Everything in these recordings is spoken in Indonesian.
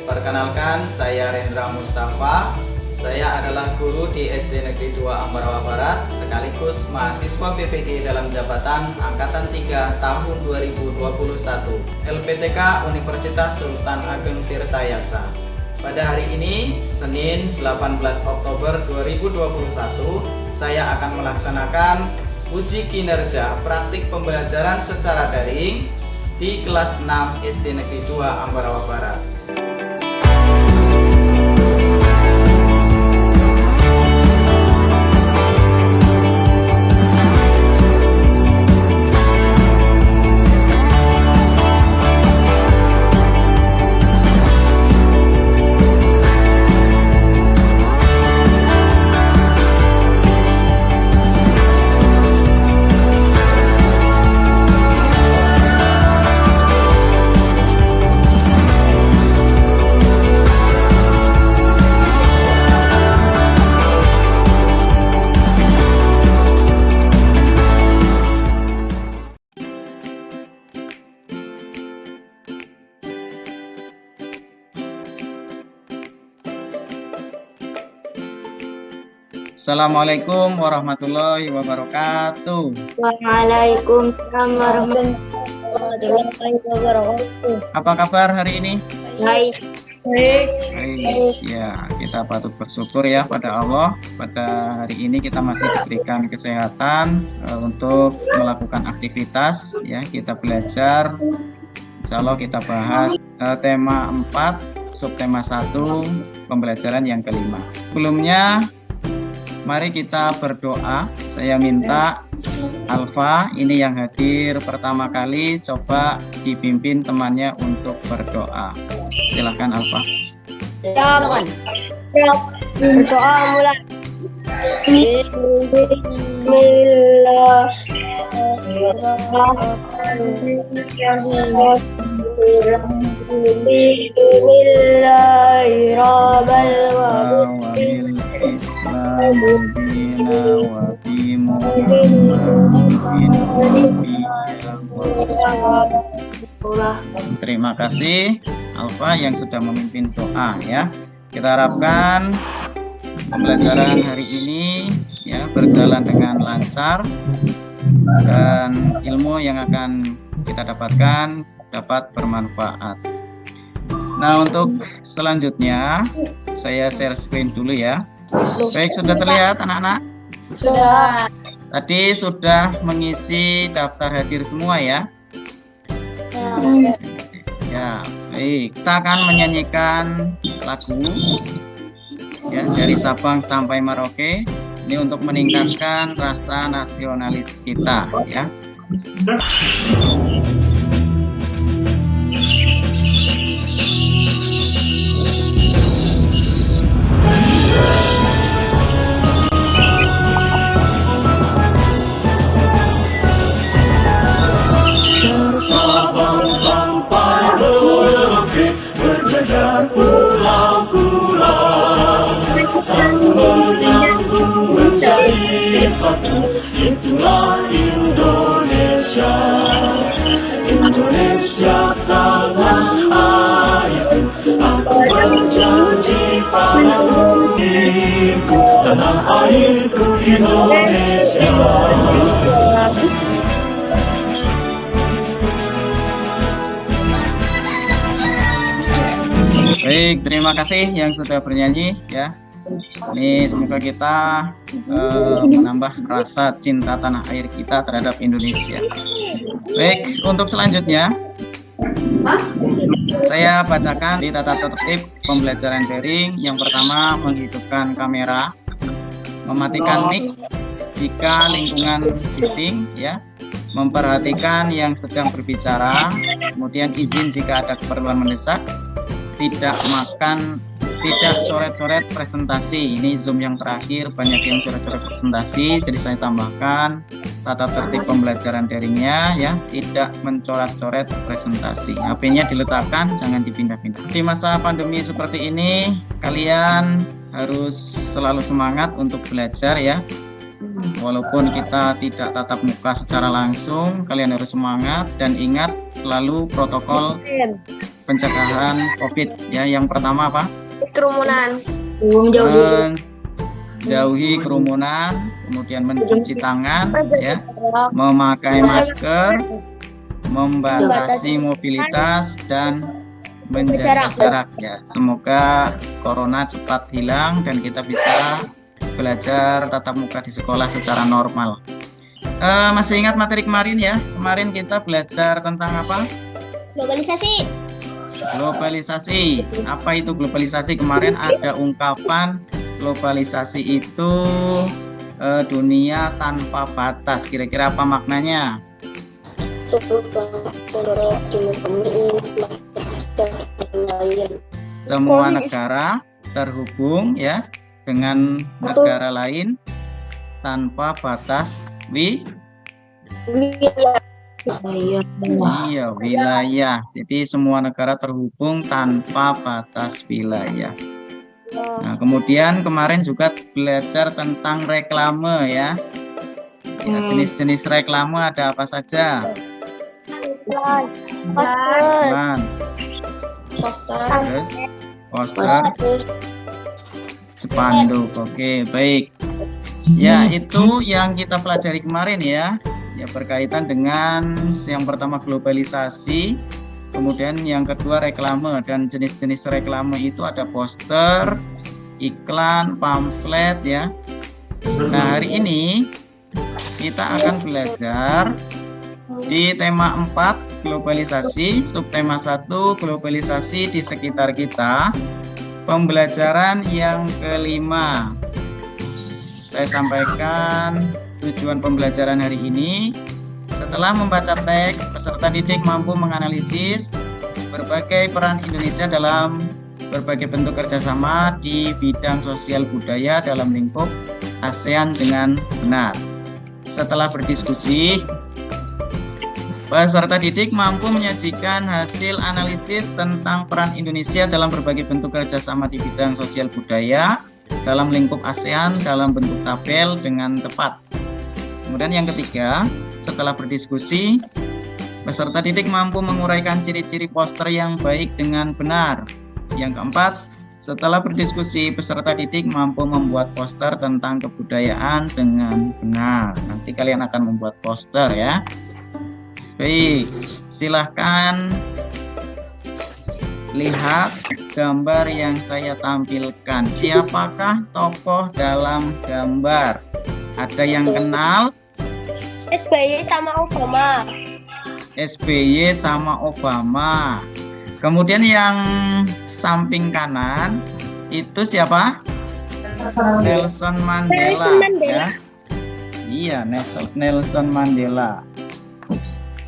Perkenalkan, saya Rendra Mustafa. Saya adalah guru di SD Negeri 2 Ambarawa Barat, sekaligus mahasiswa PPD dalam jabatan Angkatan 3 tahun 2021, LPTK Universitas Sultan Ageng Tirtayasa. Pada hari ini, Senin 18 Oktober 2021, saya akan melaksanakan uji kinerja praktik pembelajaran secara daring di kelas 6 SD Negeri 2 Ambarawa Barat. Assalamualaikum warahmatullahi wabarakatuh. Waalaikumsalam warahmatullahi wabarakatuh. Apa kabar hari ini? Baik. Baik. Ya, kita patut bersyukur ya pada Allah. Pada hari ini kita masih diberikan kesehatan untuk melakukan aktivitas ya. Kita belajar. Insya Allah kita bahas tema 4, subtema 1, pembelajaran yang kelima. Sebelumnya mari kita berdoa. Saya minta Alfa ini yang hadir pertama kali, coba dipimpin temannya untuk berdoa. Silahkan Alfa. Ya, teman. Berdoa mulai. Bismillahirrahmanirrahim. Terima kasih Alfa yang sudah memimpin doa ya. Kita harapkan pembelajaran hari ini ya berjalan dengan lancar dan ilmu yang akan kita dapatkan dapat bermanfaat. Nah, untuk selanjutnya saya share screen dulu ya. Baik, sudah terlihat anak-anak? Sudah. Tadi sudah mengisi daftar hadir semua ya? Ya, baik. Kita akan menyanyikan lagu ya dari Sabang sampai Merauke. Ini untuk meningkatkan rasa nasionalis kita ya. Sabang sampai Merauke berjajar pulau-pulau, saling menyambung menjadi satu. Itulah Indonesia, Indonesia tanah airku. Aku berjanji padamu, tanah airku Indonesia. Baik, terima kasih yang sudah bernyanyi ya. Ini semoga kita menambah rasa cinta tanah air kita terhadap Indonesia. Baik, untuk selanjutnya saya bacakan di tata tertib pembelajaran daring. Yang pertama, menghidupkan kamera, mematikan mic jika lingkungan shifting ya, memperhatikan yang sedang berbicara, kemudian izin jika ada keperluan mendesak, tidak coret-coret presentasi. Ini Zoom yang terakhir banyak yang coret-coret presentasi, jadi saya tambahkan tata tertib pembelajaran daringnya ya, tidak mencoret-coret presentasi. HP-nya diletakkan, jangan dipindah-pindah. Di masa pandemi seperti ini kalian harus selalu semangat untuk belajar ya. Walaupun kita tidak tatap muka secara langsung, kalian harus semangat dan ingat selalu protokol pencegahan COVID ya. Yang pertama apa? Kerumunan. Menjauhi. Jauhi kerumunan, kemudian mencuci tangan ya, memakai masker, membatasi mobilitas dan menjaga jarak ya. Semoga corona cepat hilang dan kita bisa belajar tatap muka di sekolah secara normal. Masih ingat materi kemarin ya? Kemarin kita belajar tentang apa? Globalisasi. Globalisasi. Apa itu globalisasi? Kemarin ada ungkapan globalisasi itu dunia tanpa batas. Kira-kira apa maknanya? Semua negara terhubung ya dengan negara lain tanpa batas wilayah. Jadi semua negara terhubung tanpa batas wilayah. Nah, kemudian kemarin juga belajar tentang reklame ya. Jenis-jenis reklame ada apa saja? Iklan, poster, spanduk. Oke, baik. Ya, itu yang kita pelajari kemarin ya. Ya, berkaitan dengan yang pertama globalisasi, kemudian yang kedua reklame, dan jenis-jenis reklame itu ada poster, iklan, pamflet ya. Nah, hari ini kita akan belajar di tema 4 globalisasi, subtema 1 globalisasi di sekitar kita, pembelajaran yang kelima. Saya sampaikan tujuan pembelajaran hari ini. Setelah membaca teks, peserta didik mampu menganalisis berbagai peran Indonesia dalam berbagai bentuk kerjasama di bidang sosial budaya dalam lingkup ASEAN dengan benar. Setelah berdiskusi, peserta didik mampu menyajikan hasil analisis tentang peran Indonesia dalam berbagai bentuk kerjasama di bidang sosial budaya dalam lingkup ASEAN dalam bentuk tabel dengan tepat. Kemudian yang ketiga, setelah berdiskusi, peserta didik mampu menguraikan ciri-ciri poster yang baik dengan benar. Yang keempat, setelah berdiskusi, peserta didik mampu membuat poster tentang kebudayaan dengan benar. Nanti kalian akan membuat poster ya. Baik, silahkan lihat gambar yang saya tampilkan. Siapakah tokoh dalam gambar? Ada yang kenal? SBY sama Obama. SBY sama Obama. Kemudian yang samping kanan itu siapa? Nelson Mandela. Ya. Iya, Nelson Mandela.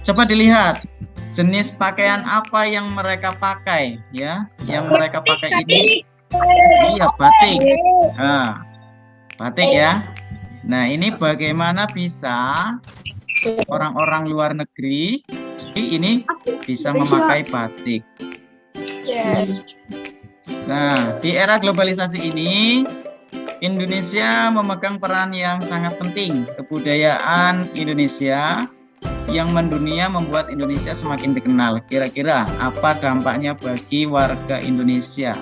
Coba dilihat jenis pakaian apa yang mereka pakai ya. Yang mereka pakai ini iya batik. Nah, batik ya. Nah, ini bagaimana bisa orang-orang luar negeri ini bisa memakai batik. Yes. Nah, di era globalisasi ini Indonesia memegang peran yang sangat penting. Kebudayaan Indonesia yang mendunia membuat Indonesia semakin dikenal. Kira-kira apa dampaknya bagi warga Indonesia?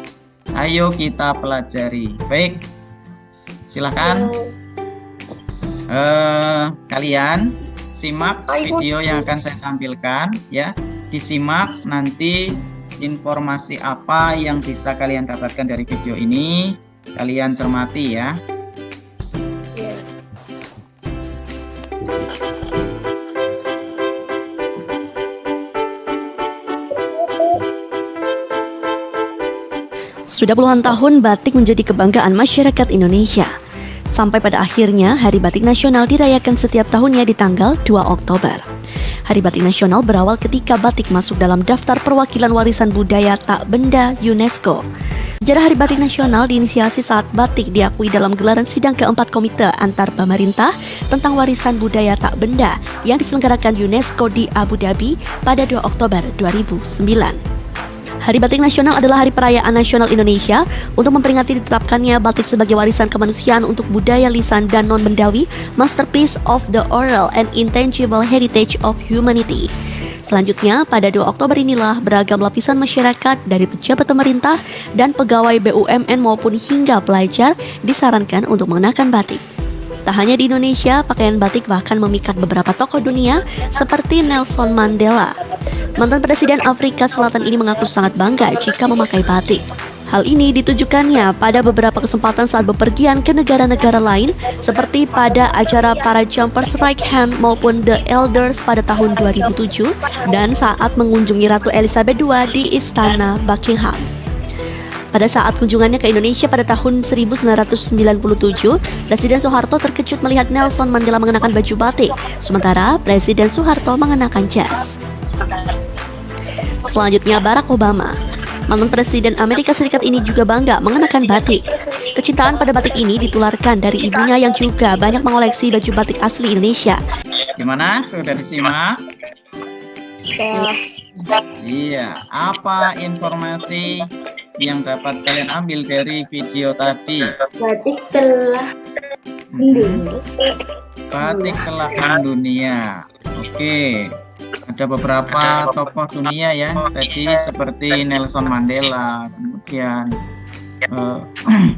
Ayo kita pelajari. Baik, silakan kalian simak video yang akan saya tampilkan ya. Disimak, nanti informasi apa yang bisa kalian dapatkan dari video ini kalian cermati ya. Sudah puluhan tahun batik menjadi kebanggaan masyarakat Indonesia. Sampai pada akhirnya Hari Batik Nasional dirayakan setiap tahunnya di tanggal 2 Oktober. Hari Batik Nasional berawal ketika batik masuk dalam daftar perwakilan warisan budaya tak benda UNESCO. Sejarah Hari Batik Nasional diinisiasi saat batik diakui dalam gelaran sidang keempat Komite Antar Pemerintah tentang Warisan Budaya Tak Benda yang diselenggarakan UNESCO di Abu Dhabi pada 2 Oktober 2009. Hari Batik Nasional adalah hari perayaan nasional Indonesia untuk memperingati ditetapkannya batik sebagai warisan kemanusiaan untuk budaya lisan dan non-bendawi, masterpiece of the oral and intangible heritage of humanity. Selanjutnya, pada 2 Oktober inilah beragam lapisan masyarakat dari pejabat pemerintah dan pegawai BUMN maupun hingga pelajar disarankan untuk mengenakan batik. Tak hanya di Indonesia, pakaian batik bahkan memikat beberapa tokoh dunia seperti Nelson Mandela. Mantan Presiden Afrika Selatan ini mengaku sangat bangga jika memakai batik. Hal ini ditujukannya pada beberapa kesempatan saat bepergian ke negara-negara lain seperti pada acara para Jumpers Right Hand maupun The Elders pada tahun 2007 dan saat mengunjungi Ratu Elizabeth II di Istana Buckingham. Pada saat kunjungannya ke Indonesia pada tahun 1997, Presiden Soeharto terkejut melihat Nelson Mandela mengenakan baju batik, sementara Presiden Soeharto mengenakan jas. Selanjutnya Barack Obama. Mantan Presiden Amerika Serikat ini juga bangga mengenakan batik. Kecintaan pada batik ini ditularkan dari ibunya yang juga banyak mengoleksi baju batik asli Indonesia. Gimana? Sudah disimak? Iya. Apa informasi yang dapat kalian ambil dari video tadi? Batik telah Batik telah mendunia. Oke. Ada beberapa tokoh dunia ya, tadi seperti Nelson Mandela, kemudian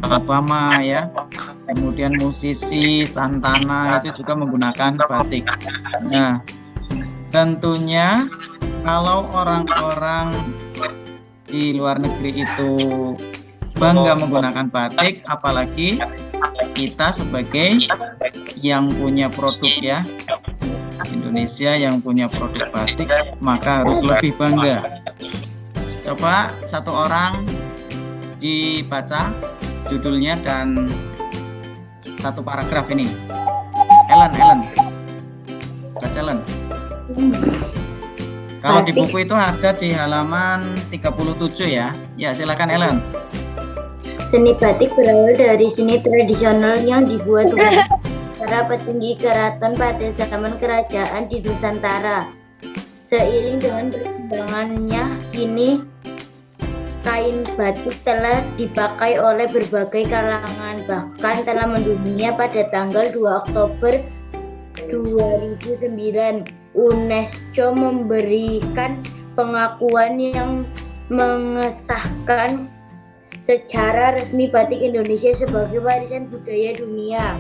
Obama ya, kemudian musisi Santana itu juga menggunakan batik. Nah, tentunya kalau orang-orang di luar negeri itu bangga menggunakan batik, apalagi kita sebagai yang punya produk ya, Indonesia yang punya produk batik, maka harus lebih bangga. Coba satu orang dibaca judulnya dan satu paragraf ini. Ellen. Baca Ellen. Kalau di buku itu ada di halaman 37 ya. Ya, silakan Ellen. Seni batik berawal dari seni tradisional yang dibuat oleh para petinggi keraton pada zaman kerajaan di Nusantara. Seiring dengan perkembangannya, kini kain batik telah dipakai oleh berbagai kalangan, bahkan telah mendunia pada tanggal 2 Oktober 2009. UNESCO memberikan pengakuan yang mengesahkan secara resmi batik Indonesia sebagai warisan budaya dunia.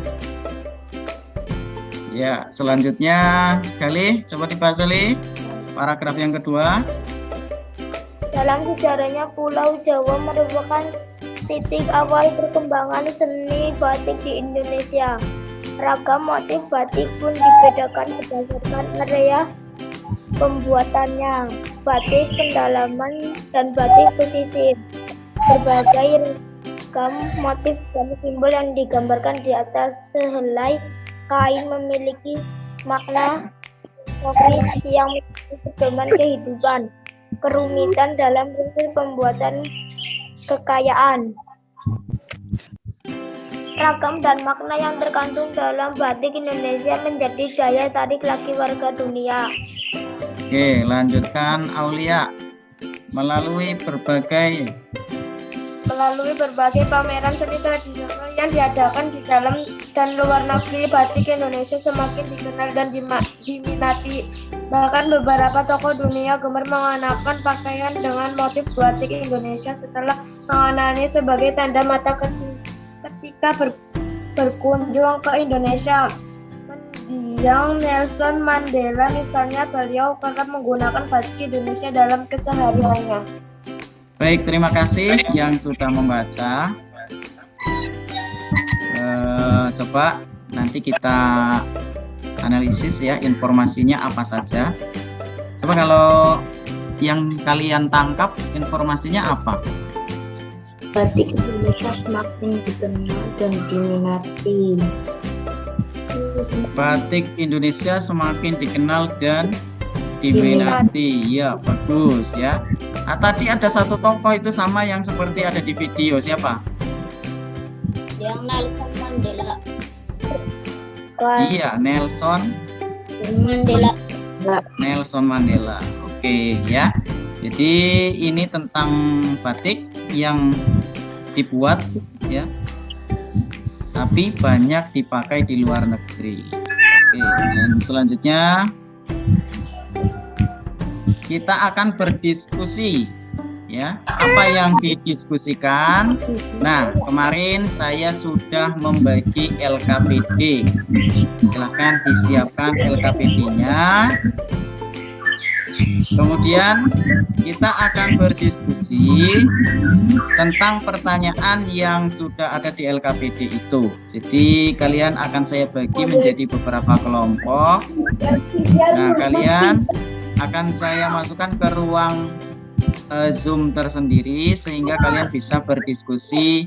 Ya, selanjutnya Gali, coba dibaca Li. Paragraf yang kedua. Dalam sejarahnya, Pulau Jawa merupakan titik awal perkembangan seni batik di Indonesia. Ragam motif batik pun dibedakan berdasarkan area pembuatannya, batik pendalaman dan batik pesisir. Berbagai ragam motif dan simbol yang digambarkan di atas sehelai kain memiliki makna filosofis yang memiliki pedoman kehidupan, kerumitan dalam proses pembuatan, kekayaan, ragam dan makna yang terkandung dalam batik Indonesia menjadi daya tarik lagi warga dunia. Oke, lanjutkan Aulia. Melalui berbagai pameran seni tradisional yang diadakan di dalam dan luar negeri, batik Indonesia semakin dikenal dan diminati. Bahkan beberapa tokoh dunia gemar mengenakan pakaian dengan motif batik Indonesia setelah mengenalnya sebagai tanda mata ketika berkunjung ke Indonesia. Mendiang Nelson Mandela misalnya, beliau kerap menggunakan batik Indonesia dalam kesehariannya. Baik, terima kasih yang sudah membaca. Coba nanti kita analisis ya informasinya apa saja. Coba kalau yang kalian tangkap informasinya apa? Batik Indonesia semakin dikenal dan diminati. Batik Indonesia semakin dikenal dan diminati. Ya, bagus ya. Nah, tadi ada satu tokoh itu sama yang seperti ada di video, siapa? Yang Nelson Mandela. Iya, Nelson Mandela. Oke ya. Jadi ini tentang batik yang dibuat ya, tapi banyak dipakai di luar negeri. Oke, dan selanjutnya kita akan berdiskusi ya. Apa yang didiskusikan? Nah, kemarin saya sudah membagi LKPD. Silahkan disiapkan LKPD-nya. Kemudian kita akan berdiskusi tentang pertanyaan yang sudah ada di LKPD itu. Jadi kalian akan saya bagi menjadi beberapa kelompok. Nah, kalian akan saya masukkan ke ruang Zoom tersendiri sehingga kalian bisa berdiskusi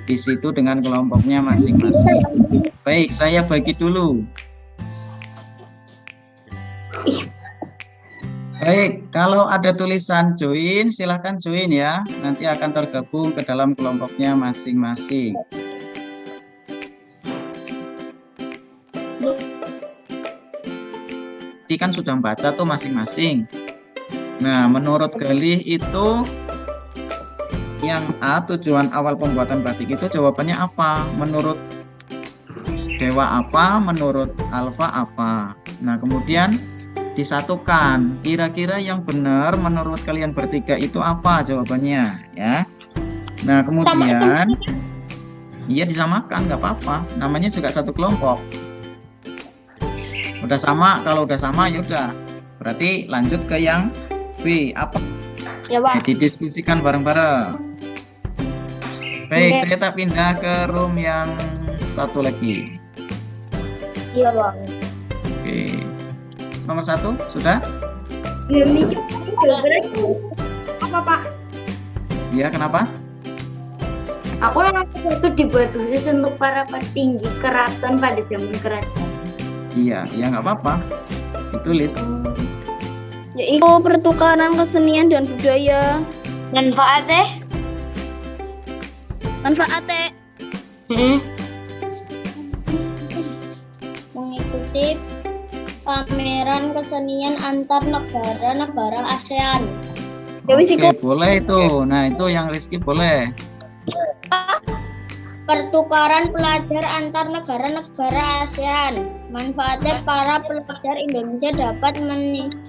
di situ dengan kelompoknya masing-masing. Baik, saya bagi dulu. Baik, kalau ada tulisan join, silahkan join ya. Nanti akan tergabung ke dalam kelompoknya masing-masing. Tadi kan sudah baca tuh masing-masing. Nah, menurut Galih itu yang A, tujuan awal pembuatan batik itu jawabannya apa? Menurut Dewa apa? Menurut Alfa apa? Nah, kemudian disatukan. Kira-kira yang benar menurut kalian bertiga itu apa jawabannya? Ya. Nah, kemudian iya disamakan, nggak apa-apa. Namanya juga satu kelompok. Udah sama, kalau udah sama ya udah. Berarti lanjut ke yang B, apa? Ya, Pak. Jadi diskusikan bareng-bareng. Baik, saya tak pindah ke room yang satu lagi. Iya, Bang. Oke. Nomor 1, sudah? Apa, Pak? Iya, kenapa? Aku nomor 1 dibuat khusus untuk para petinggi keraton pada zaman kerajaan. Iya, ya nggak apa-apa. Ditulis. Yaitu pertukaran kesenian dan budaya. Manfaatnya? Manfaatnya mengikuti pameran kesenian antar negara ASEAN. Oke, boleh itu. Nah, itu yang Rizky boleh. Pertukaran pelajar antar negara ASEAN. Manfaatnya para pelajar Indonesia dapat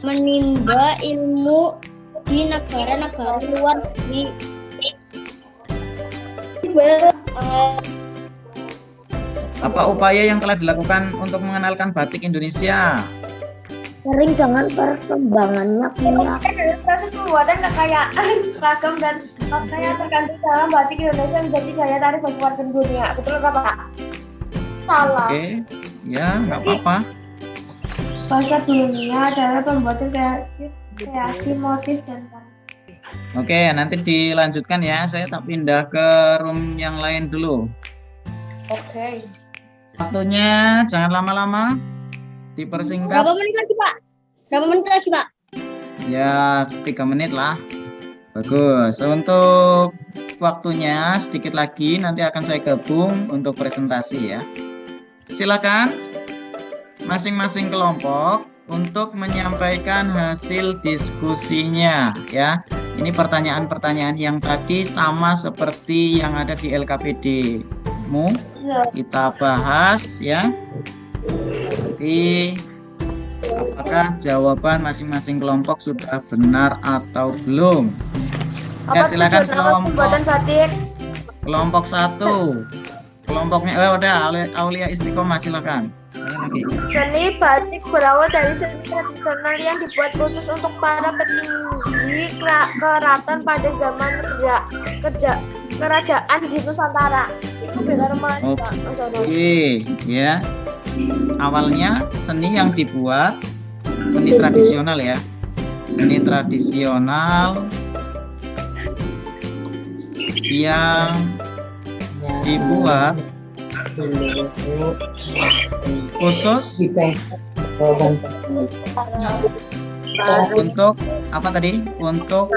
menimba ilmu di negara-negara luar negeri. Apa upaya yang telah dilakukan untuk mengenalkan batik Indonesia? Sering dengan perkembangannya kimia. Proses pembuatan kekayaan, ragam dan pakaian tergantung dalam batik Indonesia menjadi daya tarik bagi warga dunia. Betul nggak, Pak? Salah. Oke, ya nggak apa-apa. Bahasa dunia adalah pembuatan kreasi motif dan Oke, nanti dilanjutkan ya. Saya tak pindah ke room yang lain dulu. Oke. Waktunya jangan lama-lama. Dipersingkat. Berapa menit lagi, Pak? Berapa menit lagi, Pak? Ya, 3 menit lah. Bagus. Untuk waktunya sedikit lagi, nanti akan saya gabung untuk presentasi ya. Silakan masing-masing kelompok untuk menyampaikan hasil diskusinya ya. Ini pertanyaan-pertanyaan yang tadi sama seperti yang ada di LKPD-mu. Kita bahas ya. Jadi apakah jawaban masing-masing kelompok sudah benar atau belum? Ya, silakan kelompok 1. Kelompoknya udah Aulia Istiqomah, silakan. Seni batik berawal dari seni tradisional yang dibuat khusus untuk para petinggi keraton pada zaman kerajaan di Nusantara. Itu benar Mas. Oke, ya. Awalnya seni yang dibuat seni tradisional ya. Seni tradisional yang dibuat khusus untuk apa tadi? Untuk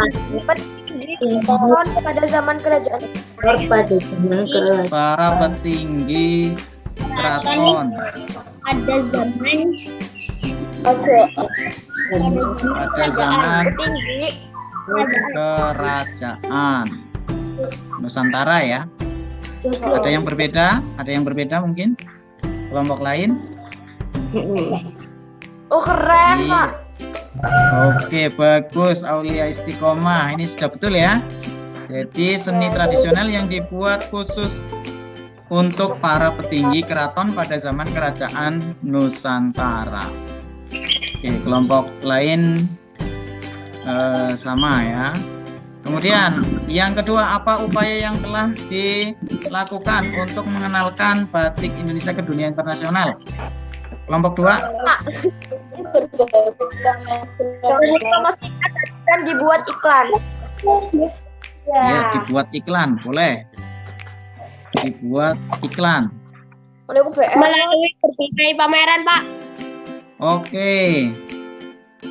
pada zaman kerajaan. para petinggi keraton Ada zaman pada zaman Tinggi. kerajaan Nusantara ya. Ada yang berbeda? Ada yang berbeda mungkin? Kelompok lain? Oh keren, Pak. Oke, bagus Aulia Istiqomah. Ini sudah betul ya. Jadi seni tradisional yang dibuat khusus untuk para petinggi keraton pada zaman kerajaan Nusantara. Oke, kelompok lain sama ya. Kemudian yang kedua, apa upaya yang telah dilakukan untuk mengenalkan batik Indonesia ke dunia internasional? Kelompok 2. Promosikan dan dibuat iklan. Ya, dibuat iklan, boleh. Dibuat iklan. Melalui berbagai pameran, Pak. Oke.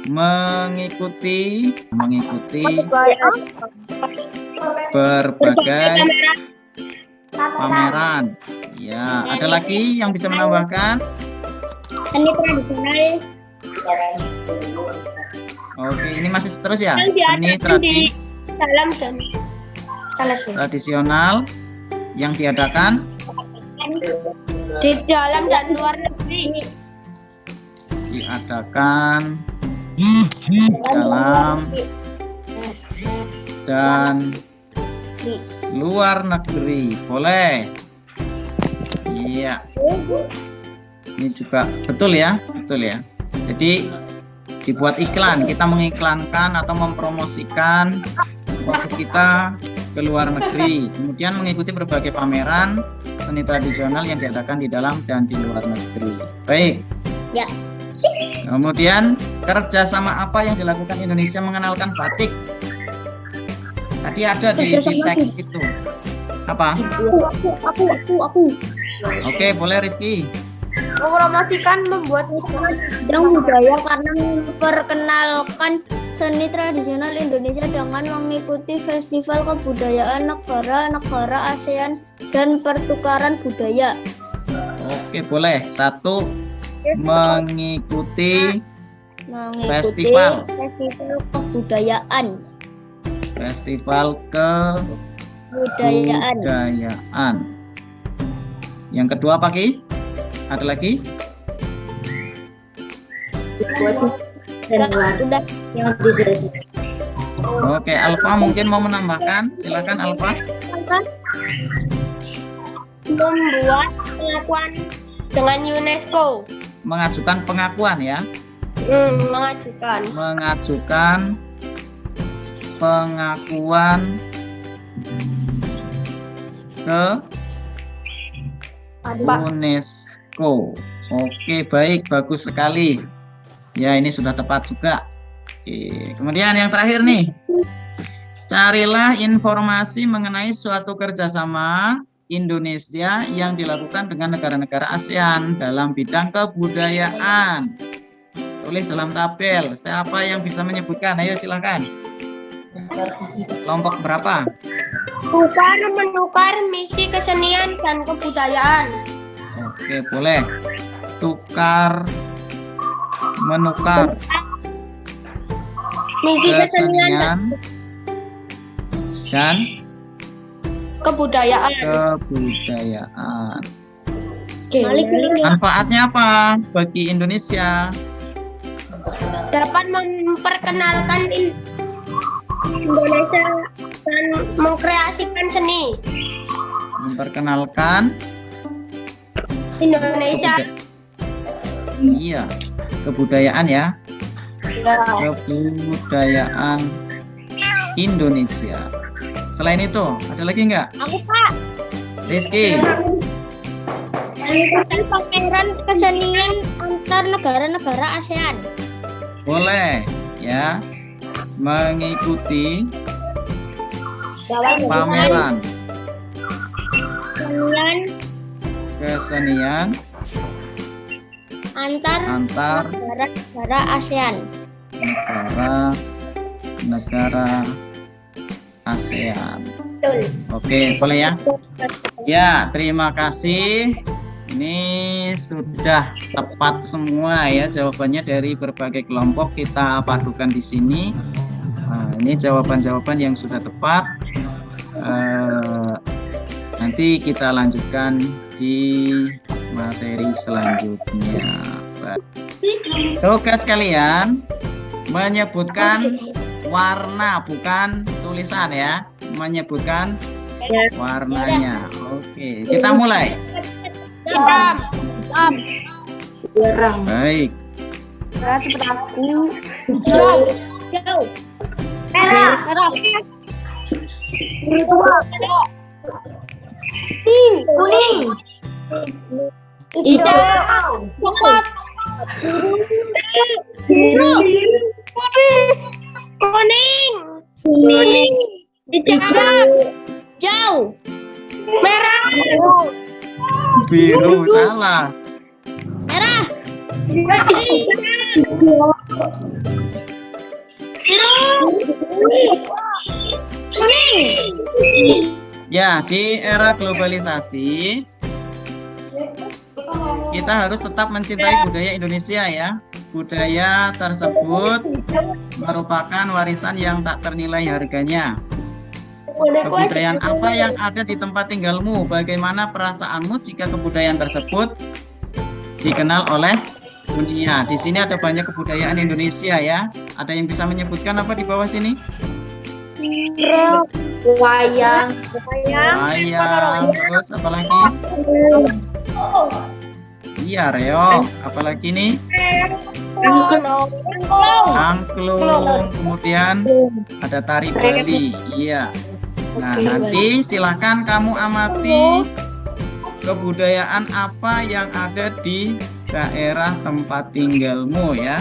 Mengikuti berbagai pameran. Ya, ada lagi yang bisa menambahkan? Seni tradisional. Oke, ini masih terus ya. Seni tradisional yang diadakan di dalam dan luar negeri. Diadakan dalam dan luar negeri. Boleh. Iya. Ini juga betul ya, betul ya. Jadi dibuat iklan, kita mengiklankan atau mempromosikan produk kita ke luar negeri. Kemudian mengikuti berbagai pameran seni tradisional yang diadakan di dalam dan di luar negeri. Baik. Ya. Kemudian kerjasama apa yang dilakukan Indonesia mengenalkan batik? Tadi ada di teks itu. Apa? Aku. Oke, boleh Rizky. Mempromosikan membuat Bidang budaya karena memperkenalkan seni tradisional Indonesia dengan mengikuti festival kebudayaan negara-negara ASEAN dan pertukaran budaya. Oke, boleh. 1. Mengikuti Festival kebudayaan. Festival kebudayaan. Yang kedua apa Ki? Ada lagi? Udah. Oke, Alfa mungkin mau menambahkan. Silakan Alfa. membuat pengakuan dengan UNESCO. Mengajukan pengakuan ya. Mengajukan pengakuan ke UNESCO. Oke, baik, bagus sekali. Ya, ini sudah tepat juga. Oke, kemudian yang terakhir nih. Carilah informasi mengenai suatu kerjasama Indonesia yang dilakukan dengan negara-negara ASEAN dalam bidang kebudayaan. Tulis dalam tabel. Siapa yang bisa menyebutkan? Ayo silakan. Kelompok berapa? Tukar menukar misi kesenian dan kebudayaan. Oke, boleh. Tukar menukar Misi kesenian dan kebudayaan. Manfaatnya apa bagi Indonesia? Dapat memperkenalkan Indonesia dan mengkreasikan seni. Memperkenalkan Indonesia. Iya, kebudayaan ya. Kebudayaan Indonesia. Selain itu, ada lagi nggak? Aku Pak. Rizky. Mengikuti pameran kesenian antar negara-negara ASEAN. Boleh ya. Mengikuti pameran kesenian antar negara-negara ASEAN. Negara ASEAN. Oke, boleh ya? Ya, terima kasih. Ini sudah tepat semua ya jawabannya dari berbagai kelompok kita padukan di sini. Nah, ini jawaban-jawaban yang sudah tepat. Nanti kita lanjutkan di materi selanjutnya. Oke sekalian, Menyebutkan warna, bukan tulisan ya. Menyebutkan warnanya. Oke, kita mulai. Jarang. Baik. Cepet aku. Hijau. Merah. Kuning. Hijau. Biru. Kuning. Hijau. Merah. Biru, salah. Merah. Kuning. Ya, di era globalisasi kita harus tetap mencintai budaya Indonesia ya. Budaya tersebut merupakan warisan yang tak ternilai harganya. Kebudayaan apa yang ada di tempat tinggalmu? Bagaimana perasaanmu jika kebudayaan tersebut dikenal oleh dunia? Di sini ada banyak kebudayaan Indonesia ya. Ada yang bisa menyebutkan apa di bawah sini? Wayang. Wayang, terus apa lagi? Iya, reog. Apalagi nih? Angklung. Kemudian ada tari Bali. Iya. Nah, nanti silakan kamu amati kebudayaan apa yang ada di daerah tempat tinggalmu ya.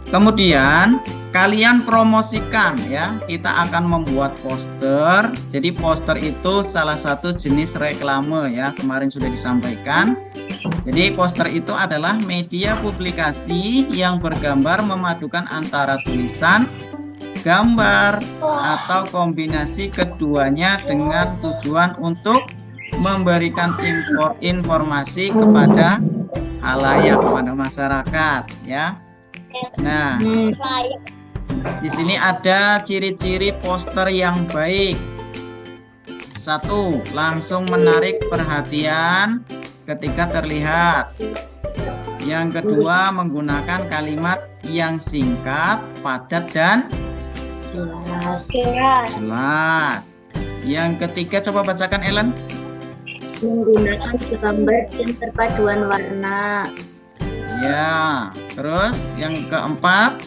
Kemudian kalian promosikan ya. Kita akan membuat poster. Jadi poster itu salah satu jenis reklame ya. Kemarin sudah disampaikan. Jadi poster itu adalah media publikasi yang bergambar memadukan antara tulisan, gambar, atau kombinasi keduanya dengan tujuan untuk memberikan informasi kepada halayak, kepada masyarakat ya. Nah, di sini ada ciri-ciri poster yang baik. 1. Langsung menarik perhatian ketika terlihat. Yang kedua, menggunakan kalimat yang singkat, padat, dan jelas. Yang ketiga, coba bacakan Ellen. Menggunakan gambar dan perpaduan warna. Ya, terus yang keempat,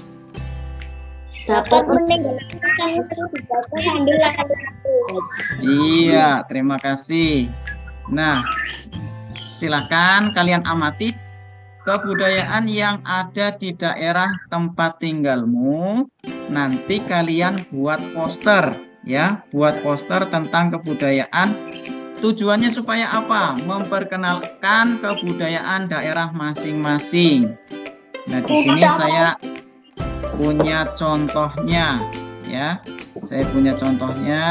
Dapat meninggalkan kesan sambil iya, terima kasih. Nah, silakan kalian amati kebudayaan yang ada di daerah tempat tinggalmu. Nanti kalian buat poster ya, buat poster tentang kebudayaan. Tujuannya supaya apa? Memperkenalkan kebudayaan daerah masing-masing. Nah, di sini saya punya contohnya ya. Saya punya contohnya.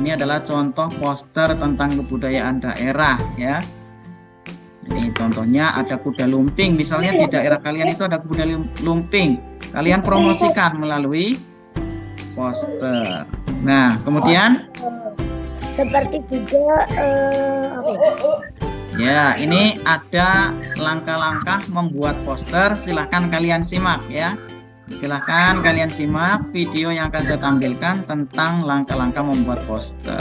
Ini adalah contoh poster tentang kebudayaan daerah ya. Ini contohnya ada kuda lumping. Misalnya di daerah kalian itu ada kuda lumping. Kalian promosikan melalui poster. Nah, kemudian seperti juga ya, ini ada langkah-langkah membuat poster. Silahkan kalian simak ya. Silahkan kalian simak video yang akan saya tampilkan tentang langkah-langkah membuat poster.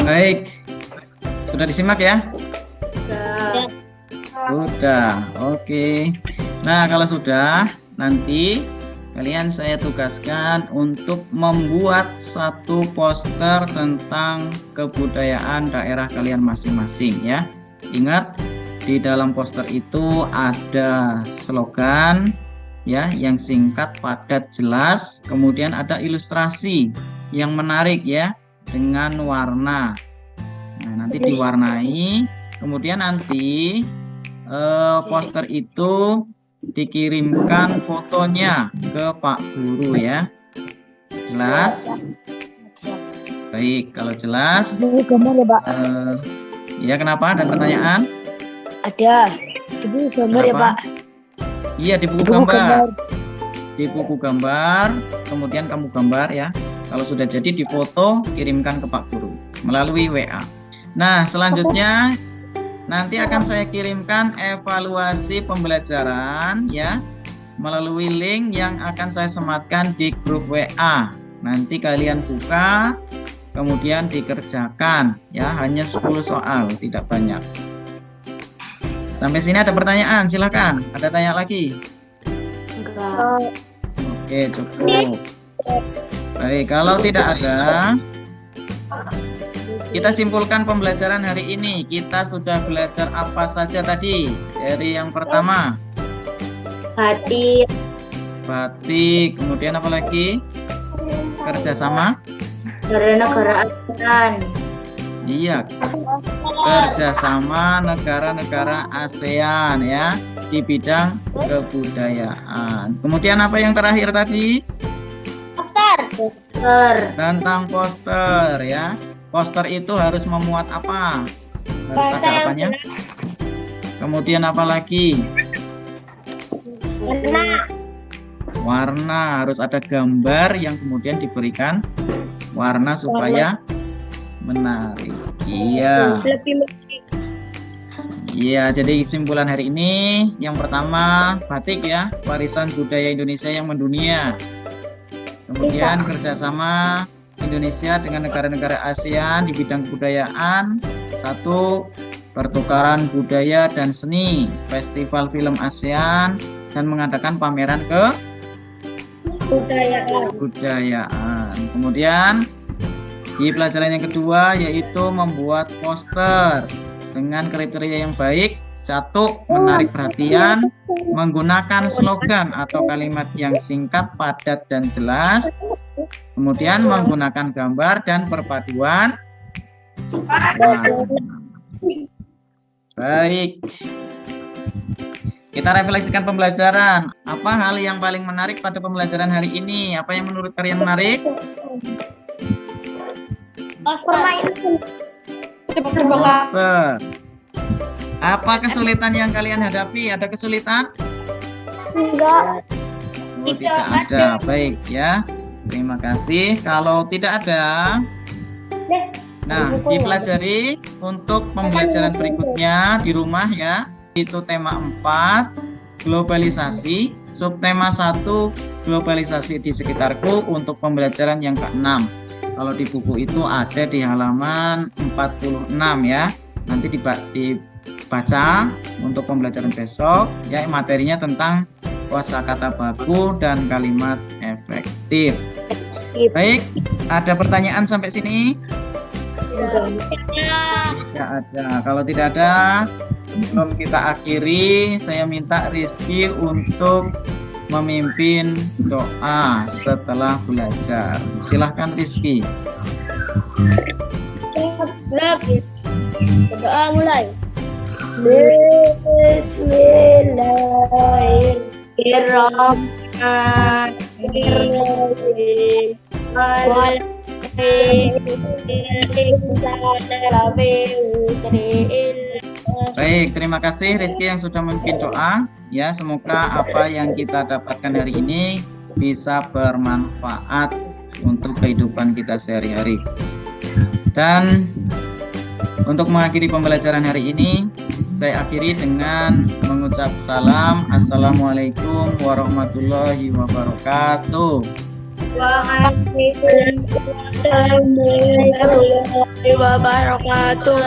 Baik, sudah disimak ya? Sudah, oke. Nah, kalau sudah, nanti kalian saya tugaskan untuk membuat satu poster tentang kebudayaan daerah kalian masing-masing ya. Ingat, di dalam poster itu ada slogan ya yang singkat, padat, jelas, kemudian ada ilustrasi yang menarik ya dengan warna. Nah, nanti diwarnai, kemudian nanti poster itu dikirimkan fotonya ke Pak Guru ya. Jelas? Baik, kalau jelas. Ya, kenapa? Ada pertanyaan? Ada. Ibu gambar ya, Pak? Iya, di buku gambar. Di buku gambar, kemudian kamu gambar ya. Kalau sudah jadi difoto, kirimkan ke Pak Guru melalui WA. Nah, selanjutnya nanti akan saya kirimkan evaluasi pembelajaran ya melalui link yang akan saya sematkan di grup WA. Nanti kalian buka, kemudian dikerjakan ya, hanya 10 soal, tidak banyak. Sampai sini ada pertanyaan, silakan. Ada tanya lagi? Enggak. Oke, cukup. Baik, kalau tidak ada, kita simpulkan pembelajaran hari ini. Kita sudah belajar apa saja tadi? Dari yang pertama, Batik, kemudian apa lagi? Kerjasama. negara-negara ASEAN, Iya, kerjasama negara-negara ASEAN ya di bidang kebudayaan. Kemudian apa yang terakhir tadi? Poster. Tentang poster ya. Poster itu harus memuat apa? Harus ada apanya? Kemudian apa lagi? Warna, harus ada gambar yang kemudian diberikan warna supaya menarik. Iya. Iya, jadi kesimpulan hari ini yang pertama, batik ya, warisan budaya Indonesia yang mendunia. Kemudian kerjasama Indonesia dengan negara-negara ASEAN di bidang kebudayaan. 1. Pertukaran budaya dan seni, festival film ASEAN, dan mengadakan pameran kebudayaan. Kemudian di pelajaran yang kedua yaitu membuat poster dengan kriteria yang baik. 1. Menarik perhatian, menggunakan slogan atau kalimat yang singkat, padat, dan jelas. Kemudian menggunakan gambar dan perpaduan warna. Baik, kita refleksikan pembelajaran. Apa hal yang paling menarik pada pembelajaran hari ini? Apa yang menurut kalian menarik? Poster. Poster. Apa kesulitan yang kalian hadapi? Ada kesulitan? Enggak. Oh, tidak ada. Baik ya. Terima kasih. Kalau tidak ada, nah, dipelajari untuk pembelajaran berikutnya di rumah ya. Itu tema 4, globalisasi. Subtema 1, globalisasi di sekitarku, untuk pembelajaran yang ke-6. Kalau di buku itu ada di halaman 46 ya. Nanti dibaca untuk pembelajaran besok ya, materinya tentang kosakata baku dan kalimat efektif. Baik, ada pertanyaan sampai sini? Tidak ada. Kalau tidak ada, sebelum kita akhiri, saya minta Rizky untuk memimpin doa setelah belajar. Silahkan Rizky. Doa mulai. Bismillahirrahmanirrahim. Baik, terima kasih Rizky yang sudah memimpin doa. Ya, semoga apa yang kita dapatkan hari ini bisa bermanfaat untuk kehidupan kita sehari-hari. Dan untuk mengakhiri pembelajaran hari ini, saya akhiri dengan mengucap salam. Assalamualaikum warahmatullahi wabarakatuh. Waalaikumsalam warahmatullahi wabarakatuh.